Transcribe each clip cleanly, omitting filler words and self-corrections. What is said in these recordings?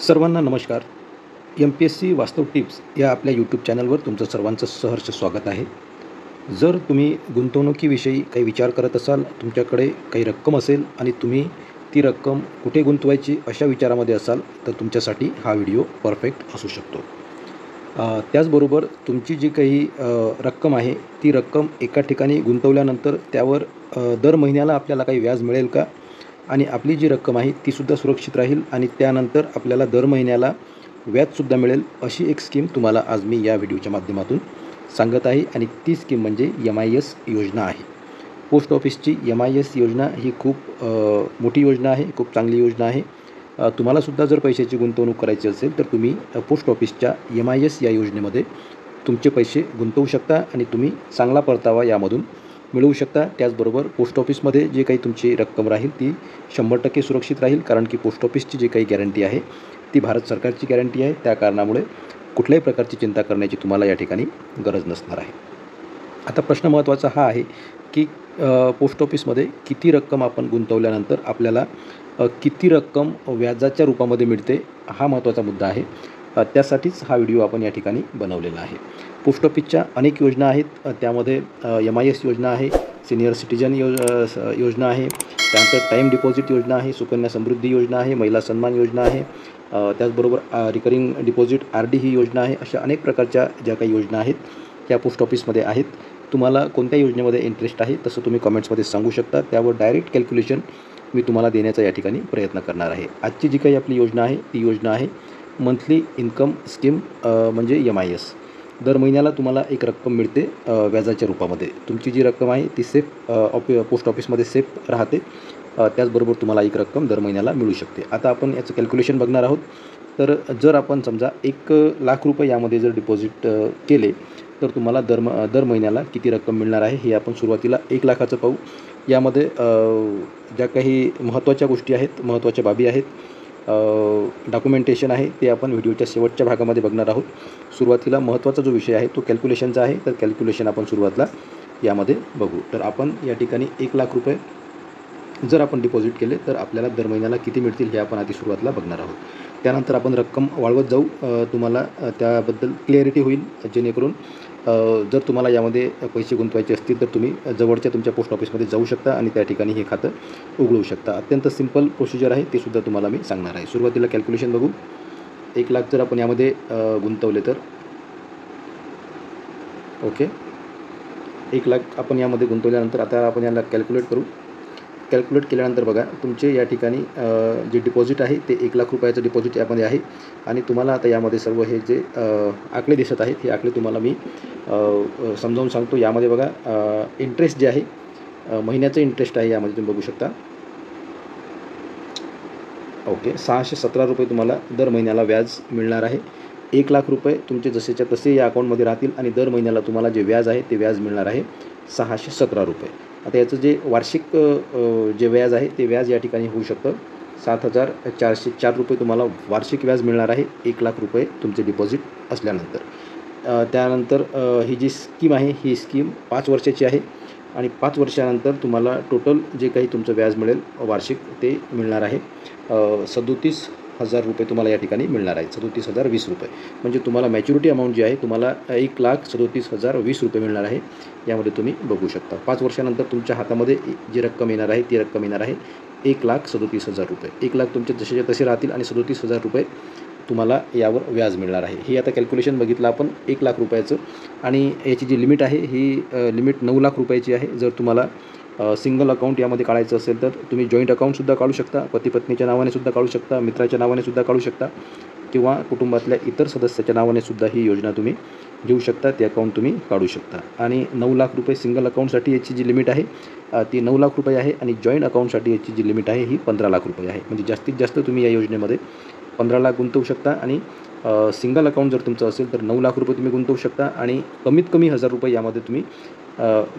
सर्वांना नमस्कार. MPSC वास्तव टिप्स या आपल्या यूट्यूब चॅनलवर तुमचं सर्वांचं सहर्ष स्वागत आहे. जर तुम्ही गुंतवणुकीविषयी काही विचार करत असाल, तुमच्याकडे काही रक्कम असेल आणि तुम्ही ती रक्कम कुठे गुंतवायची अशा विचारामध्ये असाल, तर तुमच्यासाठी हा व्हिडिओ परफेक्ट असू शकतो. त्याचबरोबर तुमची जी काही रक्कम आहे, ती रक्कम एका ठिकाणी गुंतवल्यानंतर त्यावर दर महिन्याला आपल्याला काही व्याज मिळेल का? आणि आपली जी रक्कम आहे तीसुद्धा सुरक्षित राहील आणि त्यानंतर आपल्याला दर महिन्याला व्याजसुद्धा मिळेल, अशी एक स्कीम तुम्हाला आज मी या व्हिडिओच्या माध्यमातून सांगत आहे. आणि ती स्कीम म्हणजे MIS योजना आहे. पोस्ट ऑफिसची MIS योजना ही खूप मोठी योजना आहे, खूप चांगली योजना आहे. तुम्हालासुद्धा जर पैशाची गुंतवणूक करायची असेल तर तुम्ही पोस्ट ऑफिसच्या MIS या योजनेमध्ये तुमचे पैसे गुंतवू शकता आणि तुम्ही चांगला परतावा यामधून मिळवू शकता. त्याचबरोबर पोस्ट ऑफिसमध्ये जे काही तुमची रक्कम राहील ती 100% सुरक्षित राहील, कारण की पोस्ट ऑफिसची जी काही गॅरंटी आहे ती भारत सरकारची गॅरंटी आहे. त्या कारणामुळे कुठल्याही प्रकारची चिंता करण्याची तुम्हाला या ठिकाणी गरज नसणार आहे. आता प्रश्न महत्त्वाचा हा आहे की पोस्ट ऑफिसमध्ये किती रक्कम आपण गुंतवल्यानंतर आपल्याला किती रक्कम व्याजाच्या रूपामध्ये मिळते, हा महत्त्वाचा मुद्दा आहे. त्यासाठीच हा व्हिडिओ आपण या ठिकाणी बनवलेला आहे. पोस्ट ऑफिसच्या अनेक योजना आहेत. त्यामध्ये MIS योजना आहे, सिनियर सिटीजन योजना आहे, त्यानंतर टाईम डिपॉझिट योजना आहे, सुकन्या समृद्धी योजना आहे, महिला सन्मान योजना आहे, त्याचबरोबर रिकरिंग डिपॉझिट RD ही योजना आहे. अशा अनेक प्रकारच्या ज्या काही योजना आहेत त्या पोस्ट ऑफिसमध्ये आहेत. तुम्हाला कोणत्या योजनेमध्ये इंटरेस्ट आहे तसं तुम्ही कमेंट्समध्ये सांगू शकता. त्यावर डायरेक्ट कॅल्क्युलेशन मी तुम्हाला देण्याचा या ठिकाणी प्रयत्न करणार आहे. आजची जी काही आपली योजना आहे ती योजना आहे मंथली इन्कम स्कीम, म्हणजे MIS. दर महिन्याला तुम्हाला एक रक्कम मिळते व्याजाच्या रूपामध्ये. तुमची जी रक्कम आहे ती सेफ पोस्ट ऑफिसमध्ये सेफ राहते. त्याचबरोबर तुम्हाला एक रक्कम दर महिन्याला मिळू शकते. आता आपण याचं कॅल्क्युलेशन बघणार आहोत. तर जर आपण समजा 1,00,000 रुपये यामध्ये जर डिपॉझिट केले तर तुम्हाला दर महिन्याला किती रक्कम मिळणार आहे हे आपण सुरुवातीला 1,00,000चं पाहू. यामध्ये ज्या काही महत्त्वाच्या गोष्टी आहेत, महत्त्वाच्या बाबी आहेत, डॉक्युमेंटेशन आहे, ते आपण व्हिडिओच्या शेवटच्या भागामध्ये बघणार आहोत. सुरुवातीला महत्त्वाचा जो विषय आहे तो कॅल्क्युलेशनचा आहे. तर कॅल्क्युलेशन आपण सुरुवातीला यामध्ये बघू. तर आपण या ठिकाणी 1,00,000 रुपये जर आपण डिपॉझिट केले तर आपल्याला दर महिन्याला किती मिळतील हे आपण आधी सुरुवातीला बघणार आहोत. त्यानंतर आपण रक्कम वाढवत जाऊ. तुम्हाला त्याबद्दल क्लिअरिटी होईल, जेणेकरून जर तुम्हाला यामध्ये पैसे गुंतवायचे असतील तर तुम्ही जवळच्या तुमच्या पोस्ट ऑफिसमध्ये जाऊ शकता आणि त्या ठिकाणी हे खातं उघडू शकता. अत्यंत सिंपल प्रोसिजर आहे, ते सुद्धा तुम्हाला मी सांगणार आहे. सुरुवातीला कॅल्क्युलेशन बघू. 1,00,000 जर आपण यामध्ये गुंतवले तर ओके, 1,00,000 आपण यामध्ये गुंतवल्यानंतर आता आपण याला कॅल्क्युलेट करू. कॅल्क्युलेट केल्यानंतर बघा, तुमचे या ठिकाणी जे डिपॉझिट आहे ते 1,00,000 रुपयाचं डिपॉझिट यामध्ये आहे. आणि तुम्हाला आता यामध्ये सर्व हे जे आकडे दिसत आहेत हे आकडे तुम्हाला मी समजावून सांगतो. यामध्ये बघा, इंटरेस्ट जे आहे, महिन्याचं इंटरेस्ट आहे यामध्ये तुम्ही बघू शकता. ओके, 617 रुपये तुम्हाला दर महिन्याला व्याज मिळणार आहे. 1,00,000 रुपये तुमचे जसेच्या तसे या अकाउंटमध्ये राहतील आणि दर महिन्याला तुम्हाला जे व्याज आहे ते व्याज मिळणार आहे 617 रुपये. आता याचं जे वार्षिक जे व्याज आहे ते व्याज या ठिकाणी होऊ शकतं 7,404 रुपये तुम्हाला वार्षिक व्याज मिळणार आहे 1,00,000 रुपये तुमचे डिपॉझिट असल्यानंतर. त्यानंतर ही जी स्कीम आहे ही स्कीम 5 वर्षाची आहे आणि 5 वर्षानंतर तुम्हाला टोटल जे काही तुमचं व्याज मिळेल वार्षिक ते मिळणार आहे 37,000 रुपये तुम्हाला या ठिकाणी मिळणार आहे. 37,020 रुपये म्हणजे तुम्हाला मॅच्युरिटी अमाऊंट जी आहे तुम्हाला 1,37,020 रुपये मिळणार आहे. यामध्ये तुम्ही बघू शकता 5 वर्षानंतर तुमच्या हातामध्ये जी रक्कम येणार आहे ती रक्कम येणार आहे 1,37,000 रुपये. 1,00,000 तुमचे जसेच्या तसे राहतील आणि 37,000 रुपये तुम्हाला यावर व्याज मिळणार आहे. हे आता कॅल्क्युलेशन बघितलं आपण 1,00,000 रुपयाचं. आणि याची जी लिमिट आहे ही लिमिट 9,00,000 रुपयाची आहे. जर तुम्हाला सिंगल अकाउंट यामध्ये काढायचं असेल तर तुम्ही जॉईंट अकाउंटसुद्धा काढू शकता, पती पत्नीच्या नावाने सुद्धा काढू शकता, मित्राच्या नावाने सुद्धा काढू शकता किंवा कुटुंबातल्या इतर सदस्याच्या नावाने सुद्धा ही योजना तुम्ही घेऊ शकता. ते अकाउंट तुम्ही काढू शकता. आणि 9,00,000 रुपये सिंगल अकाउंटसाठी याची जी लिमिट आहे ती 9,00,000 रुपये आहे आणि जॉईंट अकाउंटसाठी याची जी लिमिट आहे ही 15,00,000 रुपये आहे. म्हणजे जास्तीत जास्त तुम्ही या योजनेमध्ये 15,00,000 गुंतवू शकता. आणि सिंगल अकाउंट जर तुमचं असेल तर 9,00,000 रुपये तुम्ही गुंतवू शकता आणि कमीत कमी 1,000 रुपये यामध्ये तुम्ही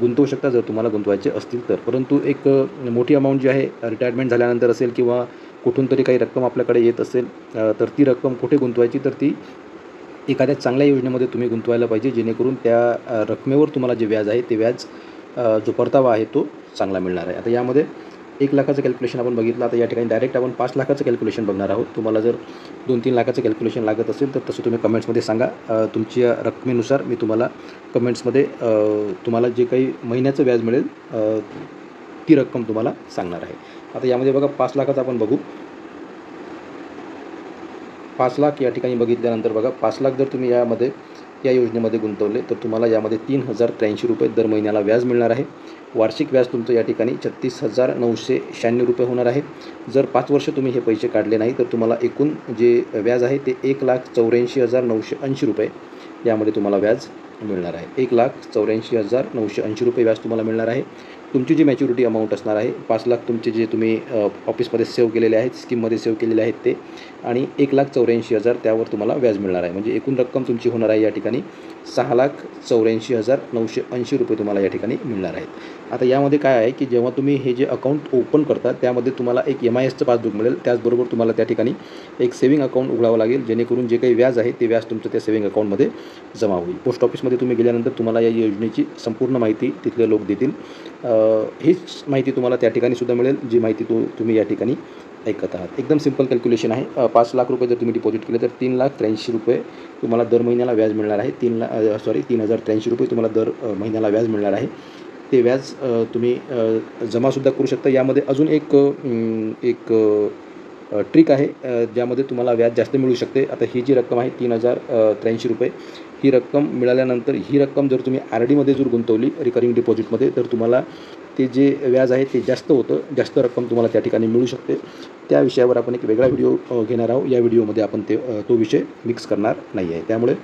गुंतवू शकता जर तुम्हाला गुंतवायचे असतील तर. परंतु एक मोठी अमाऊंट जी आहे रिटायरमेंट झाल्यानंतर असेल किंवा कुठून तरी काही रक्कम आपल्याकडे येत असेल तर ती रक्कम कुठे गुंतवायची, तर ती एखाद्या चांगल्या योजनेमध्ये तुम्ही गुंतवायला पाहिजे, जेणेकरून त्या रकमेवर तुम्हाला जे व्याज आहे ते व्याज जो परतावा आहे तो चांगला मिळणार आहे. आता यामध्ये 1,00,000चं कॅल्क्युलेशन आपण बघितलं. आता या ठिकाणी डायरेक्ट आपण 5,00,000चं कॅल्क्युलेशन बघणार आहोत. तुम्हाला जर 2-3 लाखाचं कॅल्क्युलेशन लागत असेल तर तसं तुम्ही कमेंट्समध्ये सांगा. तुमच्या रकमेनुसार मी तुम्हाला कमेंट्समध्ये तुम्हाला जे काही महिन्याचं व्याज मिळेल ती रक्कम तुम्हाला सांगणार आहे. आता यामध्ये बघा 5,00,000चं आपण बघू. 5,00,000 या ठिकाणी बघितल्यानंतर बघा 5,00,000 जर तुम्ही या योजनेमध्ये गुंतवले तर तुम्हाला यामध्ये ₹3,083 दर महिन्याला व्याज मिळणार आहे. वार्षिक व्याज तुमचं या ठिकाणी ₹36,996 होणार आहे. जर 5 वर्ष तुम्ही हे पैसे काढले नाही तर तुम्हाला एकूण जे व्याज आहे ते ₹1,84,980 यामध्ये तुम्हाला व्याज मिळणार आहे. ₹1,84,980 व्याज तुम्हाला मिळणार आहे. तुमची जी मॅच्युरिटी अमाऊंट असणार आहे 5,00,000 तुमचे जे तुम्ही ऑफिसमध्ये सेव्ह केलेले आहेत, स्कीममध्ये सेव्ह केलेले आहेत ते, आणि 1,84,000 त्यावर तुम्हाला व्याज मिळणार आहे. म्हणजे एकूण रक्कम तुमची होणार आहे या ठिकाणी ₹6,84,980 तुम्हाला या ठिकाणी मिळणार आहेत. आता यामध्ये काय आहे की जेव्हा तुम्ही हे जे अकाउंट ओपन करता त्यामध्ये तुम्हाला एक MISचं पासबुक मिळेल. त्याचबरोबर तुम्हाला त्या ठिकाणी एक सेव्हिंग अकाउंट उघडावं लागेल, जेणेकरून जे काही व्याज आहे ते व्याज तुमचं त्या सेव्हिंग अकाउंटमध्ये जमा होईल. पोस्ट ऑफिसमध्ये तुम्ही गेल्यानंतर तुम्हाला या योजनेची संपूर्ण माहिती तिथले लोक देतील. हीच माहिती तुम्हाला त्या ठिकाणी सुद्धा मिळेल, जी माहिती तुम्ही या ठिकाणी ऐकत आहात. एकदम सिंपल कॅल्क्युलेशन आहे. ₹5,00,000 जर तुम्ही डिपॉझिट केले तर ₹3,83,000 तुम्हाला दर महिन्याला व्याज मिळणार आहे. ₹3,083 तुम्हाला दर महिन्याला व्याज मिळणार आहे. ते व्याज तुम्ही जमासुद्धा करू शकता. यामध्ये अजून एक ट्रिक आहे ज्यामध्ये तुम्हाला व्याज जास्त मिळू शकते. आता ही जी रक्कम आहे ₹3,083 ही रक्कम मिळाल्यानंतर ही रक्कम जर तुम्ही RDमध्ये जर गुंतवली रिकरिंग डिपॉझिटमध्ये तर तुम्हाला ते जे व्याज आहे ते जास्त होतं. जास्त रक्कम तुम्हाला त्या ठिकाणी मिळू शकते. त्या विषयावर आपण एक वेगळा व्हिडिओ घेणार आहोत. या व्हिडिओमध्ये आपण तो विषय मिक्स करणार नाही आहे. त्यामुळे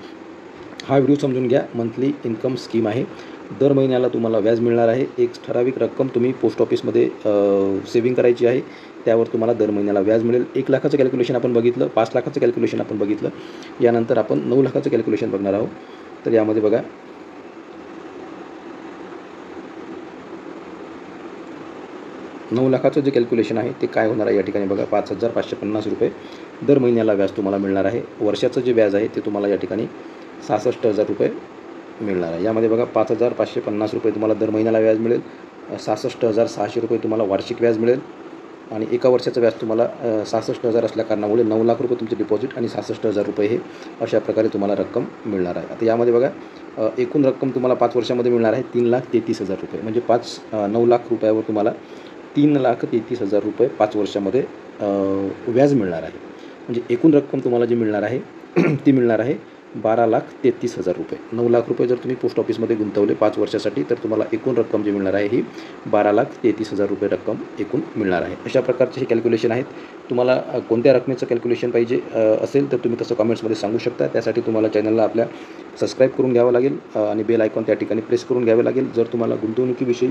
हा व्हिडिओ समजून घ्या. मंथली इन्कम स्कीम आहे. दर महिन्याला तुम्हाला व्याज मिळणार आहे. एक ठराविक रक्कम तुम्ही पोस्ट ऑफिसमध्ये सेव्हिंग करायची आहे. त्यावर तुम्हाला दर महिन्याला व्याज मिळेल. 1,00,000चं कॅल्क्युलेशन आपण बघितलं, 5,00,000चं कॅल्क्युलेशन आपण बघितलं. यानंतर आपण 9,00,000चं कॅल्क्युलेशन बघणार आहोत. तर यामध्ये बघा 9,00,000चं जे कॅल्क्युलेशन आहे ते काय होणार आहे या ठिकाणी बघा. ₹5,550 दर महिन्याला व्याज तुम्हाला मिळणार आहे. वर्षाचं जे व्याज आहे ते तुम्हाला या ठिकाणी ₹66,000 मिळणार आहे. यामध्ये बघा ₹5,550 तुम्हाला दर महिन्याला व्याज मिळेल. ₹66,600 तुम्हाला वार्षिक व्याज मिळेल. आणि एका वर्षाचं व्याज तुम्हाला 66,000 असल्याकारणामुळे ₹9,00,000 तुमचे डिपॉझिट आणि ₹66,000 हे अशा प्रकारे तुम्हाला रक्कम मिळणार आहे. आता यामध्ये बघा एकूण रक्कम तुम्हाला 5 वर्षामध्ये मिळणार आहे ₹3,33,000. म्हणजे 9,00,000 तुम्हाला ₹3,33,000 5 वर्षामध्ये व्याज मिळणार आहे. म्हणजे एकूण रक्कम तुम्हाला जी मिळणार आहे ती मिळणार आहे ₹12,33,000. ₹9,00,000 जर तुम्ही पोस्ट ऑफिसमध्ये गुंतवले 5 वर्षासाठी तर तुम्हाला एकूण रक्कम जी मिळणार आहे ही ₹12,33,000 रक्कम एकूण मिळणार आहे. अशा प्रकारचे हे कॅल्क्युलेशन आहेत. तुम्हाला कोणत्या रकमेचं कॅल्क्युलेशन पाहिजे असेल तर तुम्ही तसं कमेंट्समध्ये सांगू शकता. त्यासाठी तुम्हाला चॅनलला आपल्या सबस्क्राईब करून घ्यावं लागेल आणि बेल आयकॉन त्या ठिकाणी प्रेस करून घ्यावे लागेल. जर तुम्हाला गुंतवणुकीविषयी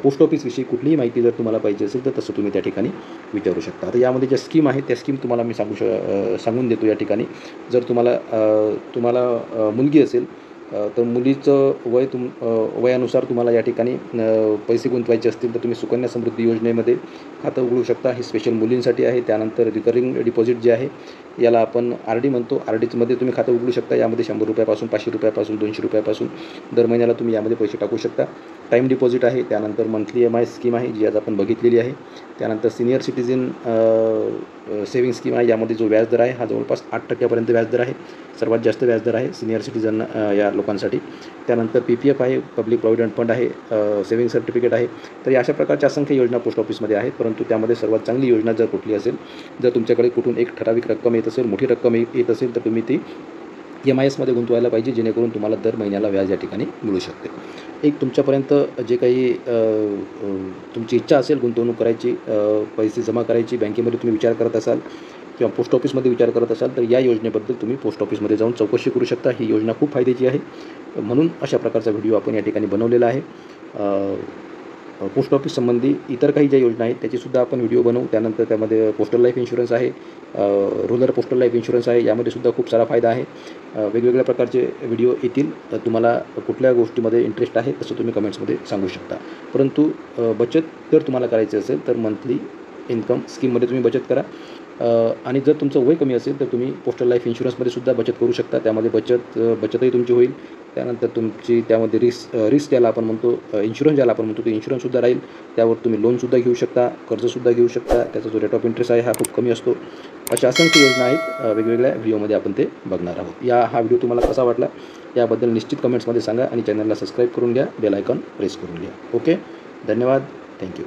पोस्ट ऑफिसविषयी कुठलीही माहिती जर तुम्हाला पाहिजे असेल तर तसं तुम्ही त्या ठिकाणी विचारू शकता. आता यामध्ये ज्या स्कीम आहे त्या स्कीम तुम्हाला मी सांगून देतो या ठिकाणी. जर तुम्हाला मुलगी असेल तर मुलीचं वयानुसार तुम्हाला या ठिकाणी पैसे गुंतवायचे असतील तर तुम्ही सुकन्या समृद्धी योजनेमध्ये खातं उघडू शकता. ही स्पेशल मुलींसाठी आहे. त्यानंतर रिकरिंग डिपॉझिट जे आहे याला आपण RD म्हणतो. RDमध्ये तुम्ही खातं उघडू शकता. यामध्ये ₹100 पासून ₹500 पासून ₹200 पासून दर महिन्याला तुम्ही यामध्ये पैसे टाकू शकता. टाईम डिपॉझिट आहे. त्यानंतर मंथली MI स्कीम आहे जी आज आपण बघितलेली आहे. त्यानंतर सिनियर सिटीझन सेव्हिंग स्कीम आहे. यामध्ये जो व्याजदर आहे हा जवळपास 8% व्याजदर आहे. सर्वात जास्त व्याजदर आहे सिनियर सिटीझन या लोकांसाठी. त्यानंतर PPF आहे, पब्लिक प्रॉव्हिडंट फंड आहे, सेव्हिंग सर्टिफिकेट आहे. तर अशा प्रकारच्या असंख्य योजना पोस्ट ऑफिसमध्ये आहेत. परंतु त्यामध्ये सर्वात चांगली योजना जर कुठली असेल, जर तुमच्याकडे कुठून एक ठराविक रक्कम येत असेल, मोठी रक्कम येत असेल तर तुम्ही ती MISमध्ये गुंतवायला पाहिजे, जेणेकरून तुम्हाला दर महिन्याला व्याज या ठिकाणी मिळू शकते. एक तुमच्यापर्यंत जे काही तुमची इच्छा असेल गुंतवणूक करायची, पैसे जमा करायची, बँकेमध्ये तुम्ही विचार करत असाल किंवा पोस्ट ऑफिसमध्ये विचार करत असाल तर या योजनेबद्दल तुम्ही पोस्ट ऑफिसमध्ये जाऊन चौकशी करू शकता. ही योजना खूप फायद्याची आहे. म्हणून अशा प्रकारचा व्हिडिओ आपण या ठिकाणी बनवलेला आहे. पोस्ट ऑफिस संबंधी इतर काही ज्या योजना आहेत त्याचीसुद्धा आपण व्हिडिओ बनवू. त्यानंतर त्यामध्ये पोस्टल लाईफ इन्शुरन्स आहे, रुरल पोस्टल लाईफ इन्शुरन्स आहे. यामध्ये सुद्धा खूप सारा फायदा आहे. वेगवेगळ्या प्रकारचे व्हिडिओ येतील. तुम्हाला कुठल्या गोष्टीमध्ये इंटरेस्ट आहे तसं तुम्ही कमेंट्समध्ये सांगू शकता. परंतु बचत जर तुम्हाला करायची असेल तर मंथली इन्कम स्कीममध्ये तुम्ही बचत करा. आणि जर तुमचं वय कमी असेल तर तुम्ही पोस्टल लाईफ इन्शुरन्समध्ये सुद्धा बचत करू शकता. त्यामध्ये बचतही तुमची होईल. त्यानंतर तुमची त्यामध्ये रिस्क ज्याला आपण म्हणतो, इन्शुरन्स ज्याला आपण म्हणतो, ते इन्शुरन्ससुद्धा राहील. त्यावर तुम्ही लोनसुद्धा घेऊ शकता, कर्जसुद्धा घेऊ शकता. त्याचा जो रेट ऑफ इंटरेस्ट आहे हा खूप कमी असतो. अशा असंख्य योजना आहेत. वेगवेगळ्या व्हिडिओमध्ये आपण ते बघणार आहोत. हा व्हिडिओ तुम्हाला कसा वाटला याबद्दल निश्चित कमेंट्समध्ये सांगा आणि चॅनलला सबस्क्राईब करून घ्या, बेल आयकॉन प्रेस करून घ्या. ओके, धन्यवाद. थँक्यू.